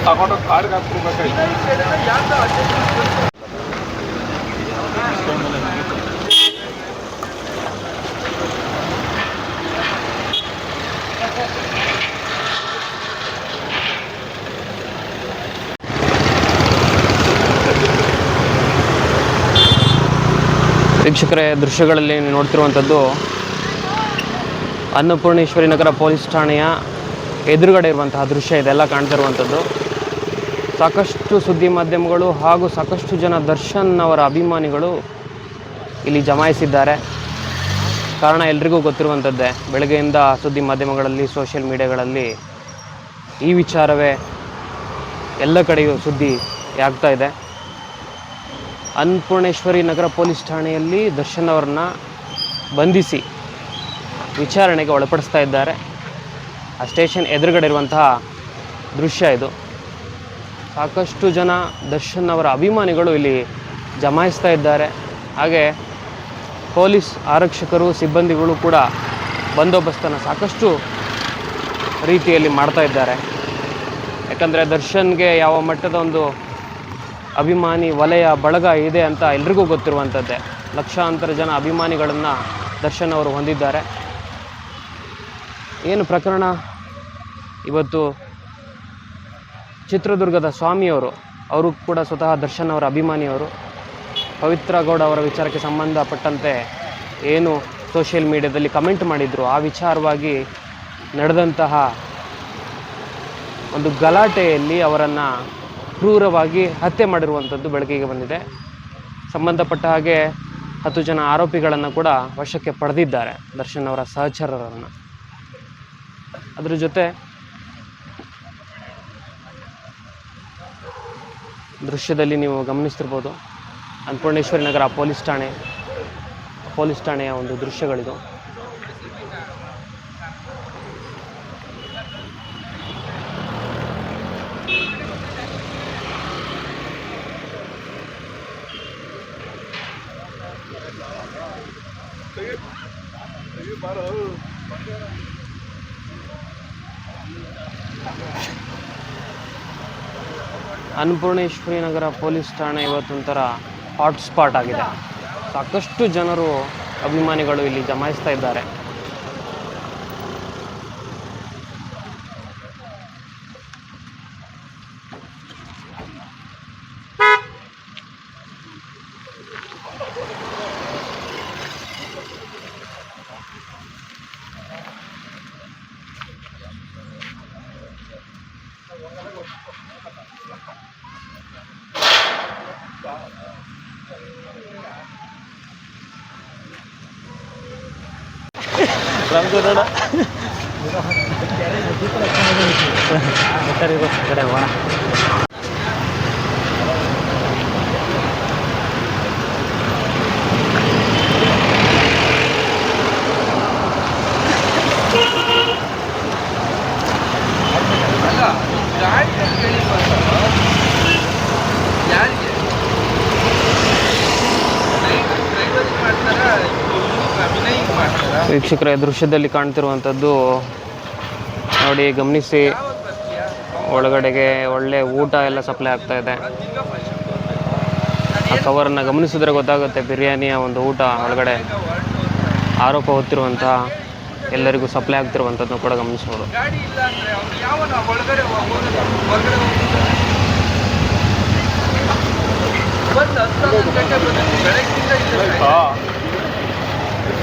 ತಗೊಂಡು ಕಾರ್ಗೆ ಹಾಕ್ಬಿಡ್ಬೇಕಾಯ್ತು. ವೀಕ್ಷಕರೇ, ದೃಶ್ಯಗಳಲ್ಲಿ ನೋಡ್ತಿರುವಂಥದ್ದು ಅನ್ನಪೂರ್ಣೇಶ್ವರಿ ನಗರ ಪೊಲೀಸ್ ಠಾಣೆಯ ಎದುರುಗಡೆ ಇರುವಂತಹ ದೃಶ್ಯ. ಇದೆಲ್ಲ ಕಾಣ್ತಿರುವಂಥದ್ದು ಸಾಕಷ್ಟು ಸುದ್ದಿ ಮಾಧ್ಯಮಗಳು ಹಾಗೂ ಸಾಕಷ್ಟು ಜನ ದರ್ಶನ್ ಅವರ ಅಭಿಮಾನಿಗಳು ಇಲ್ಲಿ ಜಮಾಯಿಸಿದ್ದಾರೆ. ಕಾರಣ ಎಲ್ರಿಗೂ ಗೊತ್ತಿರುವಂಥದ್ದೇ. ಬೆಳಗ್ಗೆಯಿಂದ ಸುದ್ದಿ ಮಾಧ್ಯಮಗಳಲ್ಲಿ, ಸೋಷಿಯಲ್ ಮೀಡಿಯಾಗಳಲ್ಲಿ ಈ ವಿಚಾರವೇ ಎಲ್ಲ ಕಡೆಯೂ ಸುದ್ದಿ ಆಗ್ತಾ ಇದೆ. ಅನ್ನಪೂರ್ಣೇಶ್ವರಿ ನಗರ ಪೊಲೀಸ್ ಠಾಣೆಯಲ್ಲಿ ದರ್ಶನ್ ಅವರನ್ನ ಬಂಧಿಸಿ ವಿಚಾರಣೆಗೆ ಒಳಪಡಿಸ್ತಾ ಇದ್ದಾರೆ. ಆ ಸ್ಟೇಷನ್ ಎದುರುಗಡೆ ಇರುವಂತಹ ದೃಶ್ಯ ಇದು. ಸಾಕಷ್ಟು ಜನ ದರ್ಶನ್ ಅವರ ಅಭಿಮಾನಿಗಳು ಇಲ್ಲಿ ಜಮಾಯಿಸ್ತಾ ಇದ್ದಾರೆ. ಹಾಗೆ ಪೊಲೀಸ್ ಆರಕ್ಷಕರು, ಸಿಬ್ಬಂದಿಗಳು ಕೂಡ ಬಂದೋಬಸ್ತನ್ನು ಸಾಕಷ್ಟು ರೀತಿಯಲ್ಲಿ ಮಾಡ್ತಾ ಇದ್ದಾರೆ. ಯಾಕಂದರೆ ದರ್ಶನ್ಗೆ ಯಾವ ಮಟ್ಟದ ಒಂದು ಅಭಿಮಾನಿ ವಲಯ ಬಳಗ ಇದೆ ಅಂತ ಎಲ್ರಿಗೂ ಗೊತ್ತಿರುವಂಥದ್ದೇ. ಲಕ್ಷಾಂತರ ಜನ ಅಭಿಮಾನಿಗಳನ್ನು ದರ್ಶನ್ ಅವರು ಹೊಂದಿದ್ದಾರೆ. ಏನು ಪ್ರಕರಣ ಇವತ್ತು ಚಿತ್ರದುರ್ಗದ ಸ್ವಾಮಿಯವರು, ಅವರು ಕೂಡ ಸ್ವತಃ ದರ್ಶನ್ ಅವರ ಅಭಿಮಾನಿಯವರು. ಪವಿತ್ರ ಗೌಡ ಅವರ ವಿಚಾರಕ್ಕೆ ಸಂಬಂಧಪಟ್ಟಂತೆ ಏನು ಸೋಷಿಯಲ್ ಮೀಡಿಯಾದಲ್ಲಿ ಕಮೆಂಟ್ ಮಾಡಿದರು, ಆ ವಿಚಾರವಾಗಿ ನಡೆದಂತಹ ಒಂದು ಗಲಾಟೆಯಲ್ಲಿ ಅವರನ್ನು ಕ್ರೂರವಾಗಿ ಹತ್ಯೆ ಮಾಡಿರುವಂಥದ್ದು ಬೆಳಕಿಗೆ ಬಂದಿದೆ. ಸಂಬಂಧಪಟ್ಟ ಹಾಗೆ 10 ಜನ ಆರೋಪಿಗಳನ್ನು ಕೂಡ ವಶಕ್ಕೆ ಪಡೆದಿದ್ದಾರೆ, ದರ್ಶನ್ ಅವರ ಸಹಚರರನ್ನು. ಅದರ ಜೊತೆ ದೃಶ್ಯದಲ್ಲಿ ನೀವು ಗಮನಿಸ್ತಿರ್ಬೋದು ಅನ್ನಪೂರ್ಣೇಶ್ವರಿ ನಗರ ಪೊಲೀಸ್ ಠಾಣೆಯ ಒಂದು ದೃಶ್ಯಗಳಿದು. ಅನ್ನಪೂರ್ಣೇಶ್ವರಿ ನಗರ ಪೊಲೀಸ್ ಠಾಣೆ ಇವತ್ತೊಂಥರ ಹಾಟ್ಸ್ಪಾಟ್ ಆಗಿದೆ. ಸಾಕಷ್ಟು ಜನರು, ಅಭಿಮಾನಿಗಳು ಇಲ್ಲಿ ಜಮಾಯಿಸ್ತಾ ಇದ್ದಾರೆ. ಕಡೆ ಹೋಗೋಣ. ವೀಕ್ಷಕರ, ದೃಶ್ಯದಲ್ಲಿ ಕಾಣ್ತಿರುವಂಥದ್ದು ನೋಡಿ, ಗಮನಿಸಿ. ಒಳಗಡೆಗೆ ಒಳ್ಳೆ ಊಟ ಎಲ್ಲ ಸಪ್ಲೈ ಆಗ್ತಾ ಇದೆ. ಆ ಕವರನ್ನು ಗಮನಿಸಿದ್ರೆ ಗೊತ್ತಾಗುತ್ತೆ, ಬಿರಿಯಾನಿಯ ಒಂದು ಊಟ ಒಳಗಡೆ ಆರೋಪ ಹೊತ್ತಿರುವಂತಹ ಎಲ್ಲರಿಗೂ ಸಪ್ಲೈ ಆಗ್ತಿರುವಂಥದ್ದನ್ನು ಕೂಡ ಗಮನಿಸ್ಬೋದು.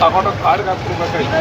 ತಗೊಂಡು ಕಾರ್ಗೆ ಹಾಕ್ಬಿಡ್ಬೇಕಾಯ್ತು.